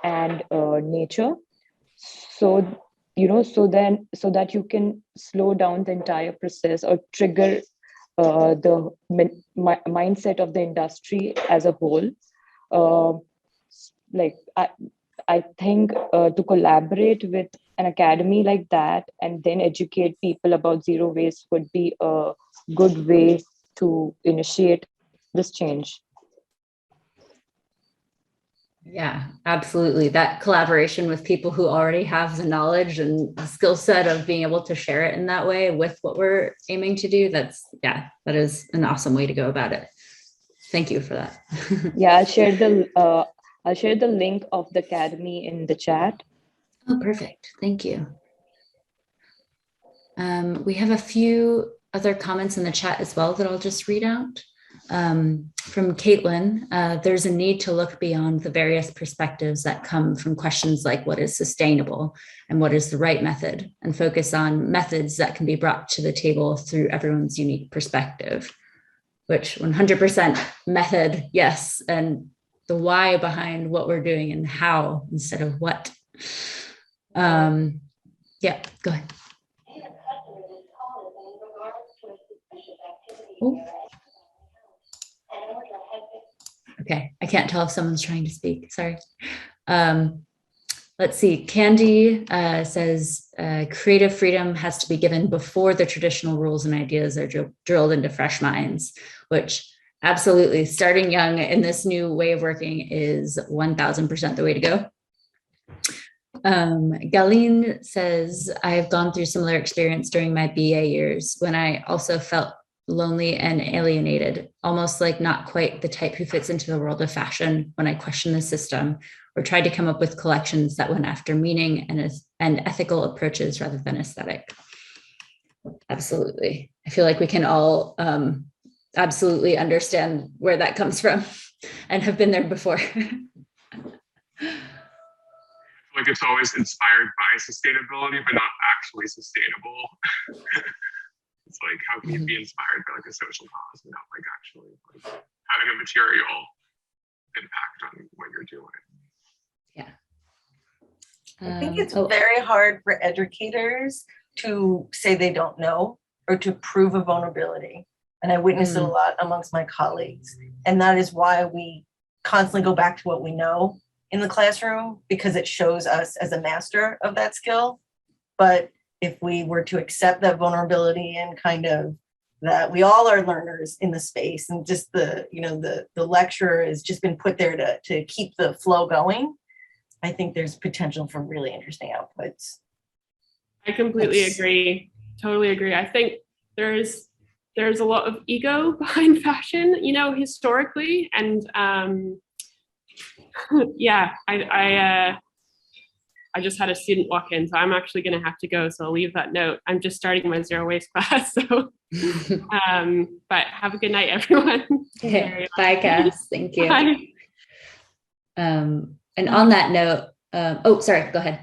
and nature. So so that you can slow down the entire process or trigger the mindset of the industry as a whole. Like I think to collaborate with an academy like that and then educate people about zero waste would be a good way to initiate this change. Yeah, absolutely. That collaboration with people who already have the knowledge and the skill set of being able to share it in that way with what we're aiming to do. That is an awesome way to go about it. Thank you for that. Yeah, I'll share the link of the academy in the chat. Oh, perfect. Thank you. We have a few other comments in the chat as well that I'll just read out. From Caitlin, there's a need to look beyond the various perspectives that come from questions like what is sustainable and what is the right method, and focus on methods that can be brought to the table through everyone's unique perspective, which 100% method, yes, and the why behind what we're doing and how instead of what. Yeah, go ahead. Oh. Okay, I can't tell if someone's trying to speak, sorry. Let's see, Candy says, creative freedom has to be given before the traditional rules and ideas are drilled into fresh minds, which absolutely, starting young in this new way of working is 1000% the way to go. Galine says, I've gone through similar experience during my BA years when I also felt lonely and alienated, almost like not quite the type who fits into the world of fashion when I questioned the system or tried to come up with collections that went after meaning and ethical approaches rather than aesthetic. Absolutely. I feel like we can all absolutely understand where that comes from and have been there before. Like it's always inspired by sustainability, but not actually sustainable. It's like, how can you be inspired by like a social cause and not like actually like having a material impact on what you're doing? Yeah. I think it's very hard for educators to say they don't know or to prove a vulnerability. And I witness it a lot amongst my colleagues. And that is why we constantly go back to what we know in the classroom, because it shows us as a master of that skill. But if we were to accept that vulnerability and kind of that we all are learners in the space, and just the lecturer has just been put there to keep the flow going, I think there's potential for really interesting outputs. I completely agree. Totally agree. I think there's a lot of ego behind fashion, historically. And yeah, I just had a student walk in, so I'm actually going to have to go. So I'll leave that note. I'm just starting my zero waste class. So, but have a good night, everyone. Okay. Bye, Cass. Thank you. Bye. And on that note, oh, sorry, go ahead.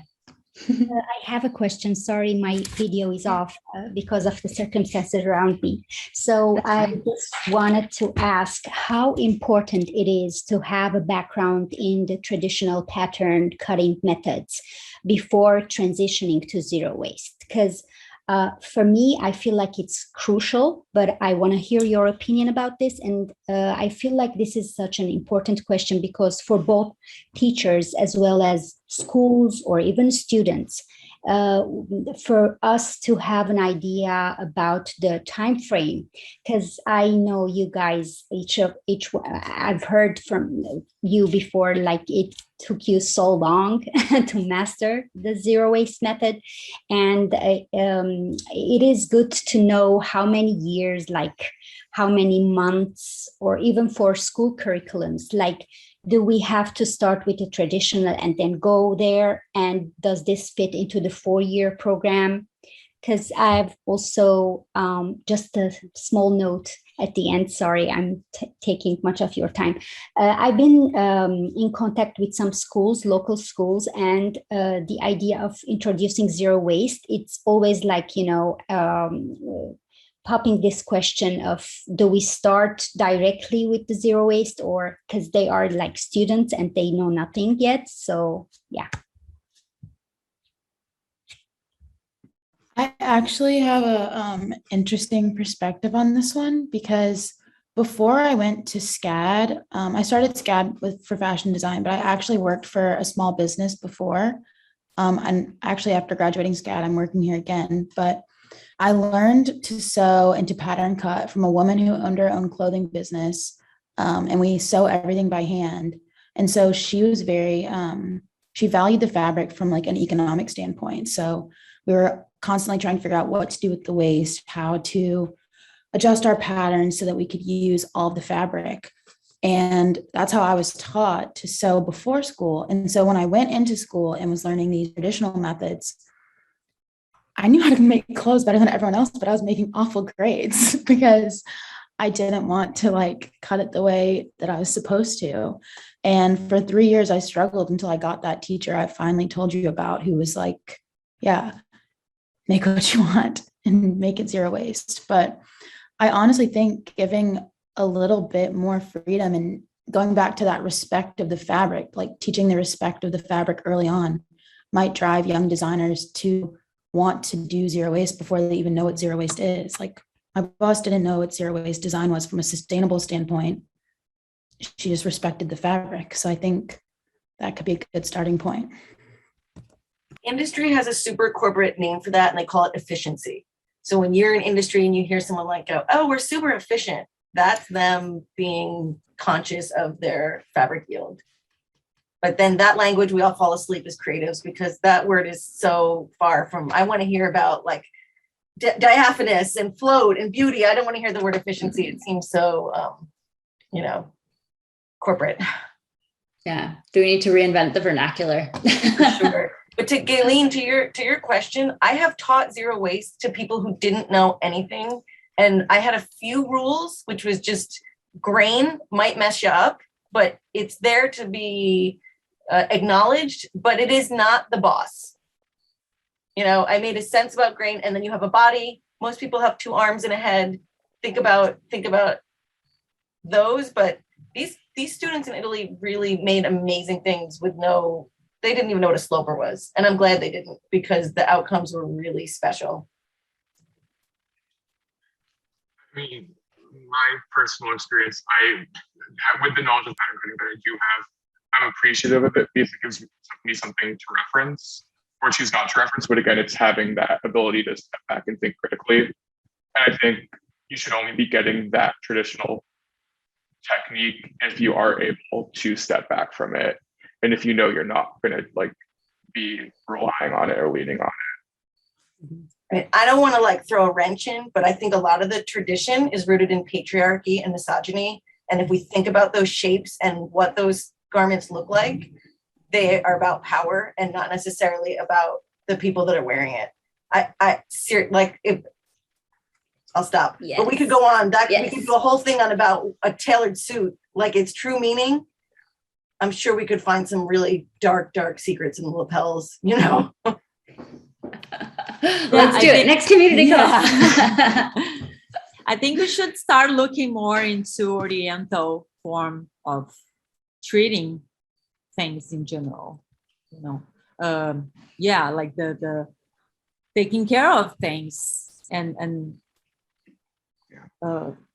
I have a question. Sorry, my video is off because of the circumstances around me. So I just wanted to ask how important it is to have a background in the traditional pattern cutting methods before transitioning to zero waste. Because for me, I feel like it's crucial, but I want to hear your opinion about this. And I feel like this is such an important question because for both teachers as well as schools or even students, for us to have an idea about the time frame, because I know you guys, I've heard from you before, like it took you so long to master the zero waste method, and it is good to know how many years, like how many months, or even for school curriculums, like do we have to start with the traditional and then go there? And does this fit into the 4-year program? Because I've also, just a small note at the end, sorry, I'm taking much of your time. I've been in contact with some schools, local schools, and the idea of introducing zero waste, it's always like, popping this question of, do we start directly with the zero waste, or because they are like students and they know nothing yet? So yeah. I actually have a interesting perspective on this one, because before I went to SCAD, I started SCAD for fashion design, but I actually worked for a small business before. And actually after graduating SCAD, I'm working here again, but I learned to sew and to pattern cut from a woman who owned her own clothing business. And we sew everything by hand. And so she was very, she valued the fabric from like an economic standpoint. So we were constantly trying to figure out what to do with the waste, how to adjust our patterns so that we could use all of the fabric. And that's how I was taught to sew before school. And so when I went into school and was learning these traditional methods, I knew how to make clothes better than everyone else, but I was making awful grades because I didn't want to like cut it the way that I was supposed to. And for 3 years, I struggled until I got that teacher I finally told you about, who was like, yeah, make what you want and make it zero waste. But I honestly think giving a little bit more freedom and going back to that respect of the fabric, like teaching the respect of the fabric early on, might drive young designers to want to do zero waste before they even know what zero waste is. Like my boss didn't know what zero waste design was from a sustainable standpoint. She just respected the fabric. So I think that could be a good starting point. Industry has a super corporate name for that, and they call it efficiency. So when you're in industry and you hear someone like go, oh, we're super efficient, that's them being conscious of their fabric yield. But then that language, we all fall asleep as creatives because that word is so far from, I want to hear about like diaphanous and float and beauty. I don't want to hear the word efficiency. It seems so, corporate. Yeah. Do we need to reinvent the vernacular? For sure. But to Galen, to your question, I have taught zero waste to people who didn't know anything. And I had a few rules, which was just grain might mess you up, but it's there to be acknowledged, but it is not the boss. I made a sense about grain, and then you have a body. Most people have 2 arms and a head. Think about those, but these students in Italy really made amazing things with they didn't even know what a sloper was. And I'm glad they didn't, because the outcomes were really special. I mean, my personal experience, with the knowledge of pattern cutting that I do have, I'm appreciative of it because it gives me something to reference or choose not to reference. But again, it's having that ability to step back and think critically. And I think you should only be getting that traditional technique if you are able to step back from it. And if you're not going to like be relying on it or leaning on it. I don't want to throw a wrench in, but I think a lot of the tradition is rooted in patriarchy and misogyny. And if we think about those shapes and what those garments look like, they are about power and not necessarily about the people that are wearing it. I'll stop. Yes. But we could go on. We could do a whole thing on about a tailored suit, like its true meaning. I'm sure we could find some really dark secrets in the lapels, Let's do it. Next community call. I think we should start looking more into Oriental form of treating things in general. Like the taking care of things and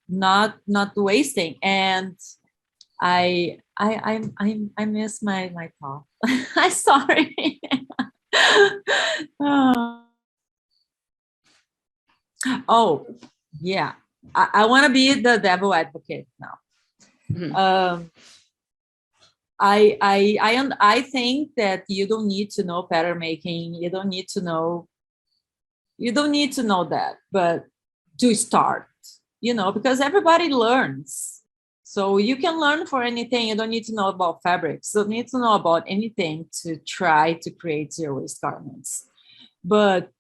not wasting. And I miss my talk. I'm sorry. Oh, yeah. I want to be the devil advocate now. Mhm. I think that you don't need to know pattern making. You don't need to know that, but to start, because everybody learns. So you can learn for anything. You don't need to know about fabrics. You don't need to know about anything to try to create zero waste garments. But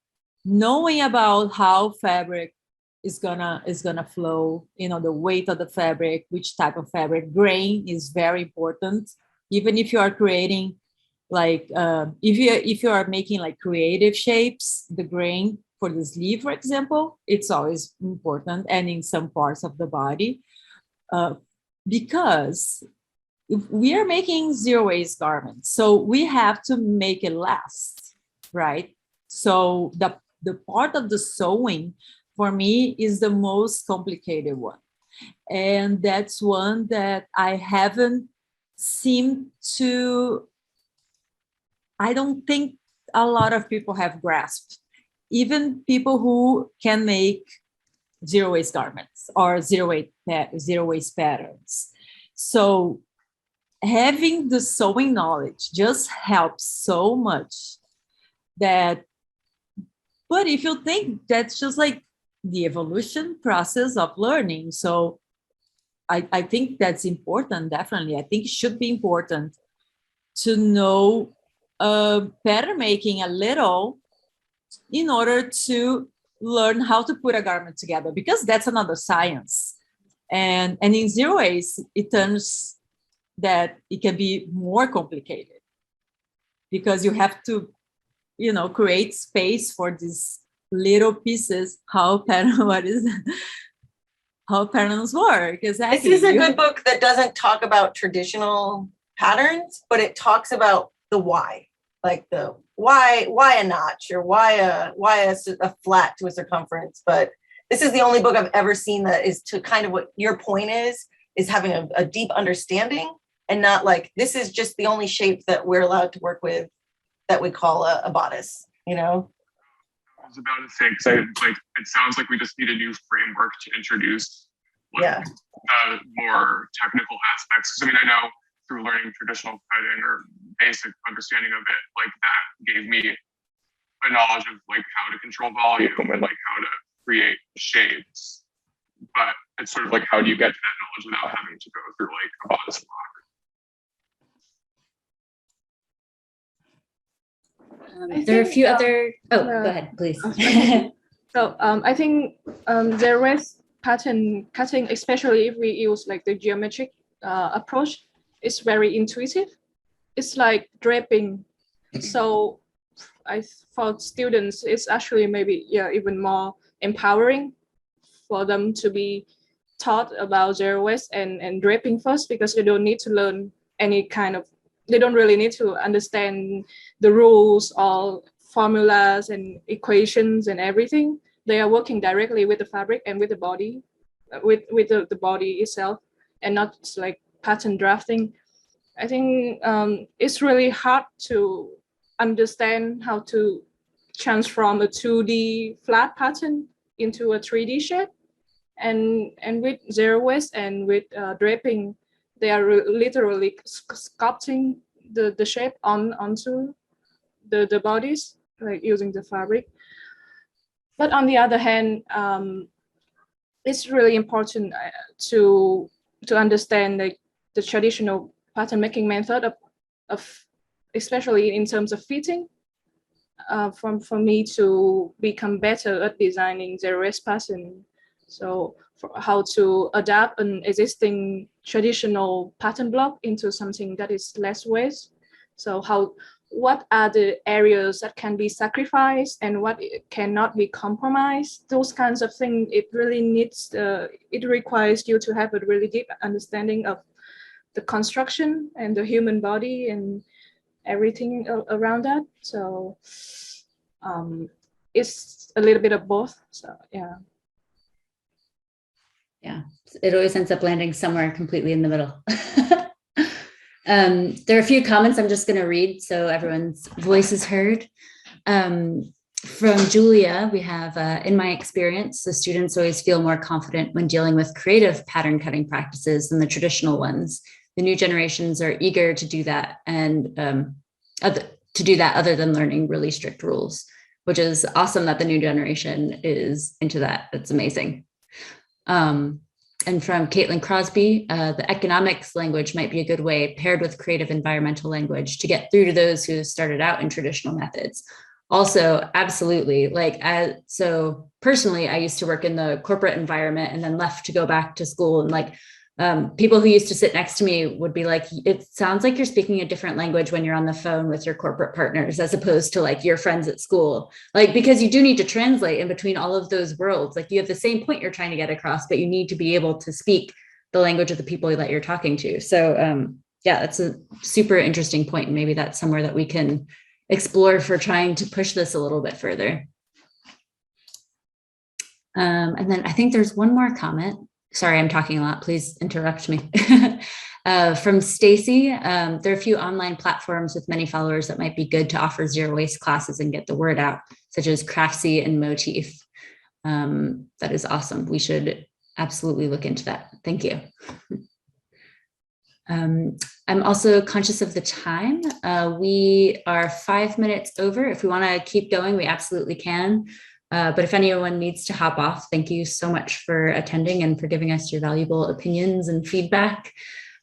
knowing about how fabric is gonna flow, the weight of the fabric, which type of fabric, grain is very important. Even if you are creating if you are making like creative shapes, the grain for the sleeve, for example, it's always important, and in some parts of the body, because if we are making zero waste garments, so we have to make it last, right? So the part of the sewing for me is the most complicated one, and that's one that I haven't seemed to. I don't think a lot of people have grasped, even people who can make zero waste garments or zero waste patterns. So having the sewing knowledge just helps so much that, but if you think that's just like the evolution process of learning. So I think that's important, definitely. I think it should be important to know pattern making a little in order to learn how to put a garment together, because that's another science. And in zero waste, it turns that it can be more complicated because you have to, create space for these little pieces. How patterns work exactly. This is a good book that doesn't talk about traditional patterns, but it talks about the why, like the why a notch, or why a flat to a circumference. But this is the only book I've ever seen that is to kind of what your point is having a deep understanding, and not like this is just the only shape that we're allowed to work with that we call a bodice, I was about to say, because it sounds like we just need a new framework to introduce more technical aspects. Because I know through learning traditional cutting or basic understanding of it, that gave me a knowledge of how to control volume and how to create shapes. But it's sort of how do you get to that knowledge without having to go through a bodice block? There are a few other. Go ahead, please. So I think zero waste pattern cutting, especially if we use the geometric approach, is very intuitive. It's like draping. So for students, it's actually maybe even more empowering for them to be taught about zero waste and draping first, because they don't need to learn they don't really need to understand the rules or formulas and equations and everything. They are working directly with the fabric and with the body, with the body itself, and not pattern drafting. I think it's really hard to understand how to transform a 2D flat pattern into a 3D shape. And with zero waste and with draping, they are literally sculpting the shape onto the bodies, using the fabric. But on the other hand, it's really important to understand the traditional pattern making method of especially in terms of fitting, for me to become better at designing zero waste pattern. So how to adapt an existing traditional pattern block into something that is less waste. So what are the areas that can be sacrificed and what cannot be compromised? Those kinds of things, it really needs, it requires you to have a really deep understanding of the construction and the human body and everything around that. So it's a little bit of both. So yeah, it always ends up landing somewhere completely in the middle. There are a few comments I'm just going to read so everyone's voice is heard. From Julia, we have, in my experience, the students always feel more confident when dealing with creative pattern cutting practices than the traditional ones. The new generations are eager to do that and other than learning really strict rules, which is awesome that the new generation is into that. That's amazing. And from Caitlin Crosby, the economics language might be a good way paired with creative environmental language to get through to those who started out in traditional methods. Also, absolutely. So personally, I used to work in the corporate environment and then left to go back to school. And people who used to sit next to me would be like, it sounds like you're speaking a different language when you're on the phone with your corporate partners, as opposed to like your friends at school. Because you do need to translate in between all of those worlds. You have the same point you're trying to get across, but you need to be able to speak the language of the people that you're talking to. So yeah, that's a super interesting point. And maybe that's somewhere that we can explore for trying to push this a little bit further. And then I think there's one more comment. Sorry, I'm talking a lot. Please interrupt me. From Stacy, there are a few online platforms with many followers that might be good to offer zero waste classes and get the word out, such as Craftsy and Motif. That is awesome. We should absolutely look into that. Thank you. I'm also conscious of the time. We are 5 minutes over. If we want to keep going, we absolutely can. But if anyone needs to hop off, thank you so much for attending and for giving us your valuable opinions and feedback.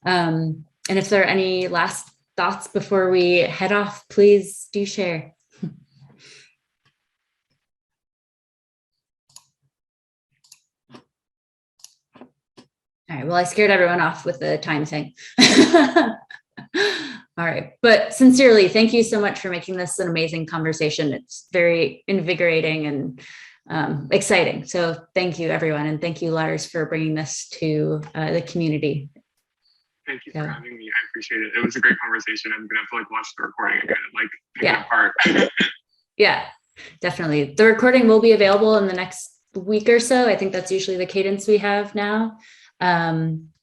And if there are any last thoughts before we head off, please do share. All right, well, I scared everyone off with the time thing. All right, but sincerely, thank you so much for making this an amazing conversation. It's very invigorating and exciting. So thank you, everyone. And thank you, Lars, for bringing this to the community. Thank you for having me. I appreciate it. It was a great conversation. I'm going to have to watch the recording again and pick it apart. Yeah, definitely. The recording will be available in the next week or so. I think that's usually the cadence we have now.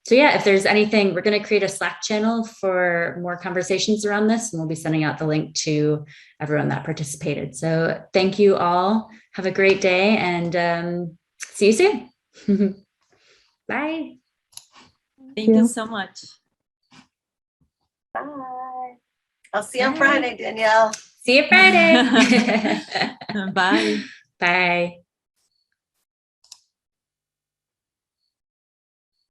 So yeah, if there's anything, we're going to create a Slack channel for more conversations around this, and we'll be sending out the link to everyone that participated. So thank you all. Have a great day and see you soon. Bye. Thank you so much. Bye. I'll see you on Friday, Danielle. See you Friday. Bye. Bye.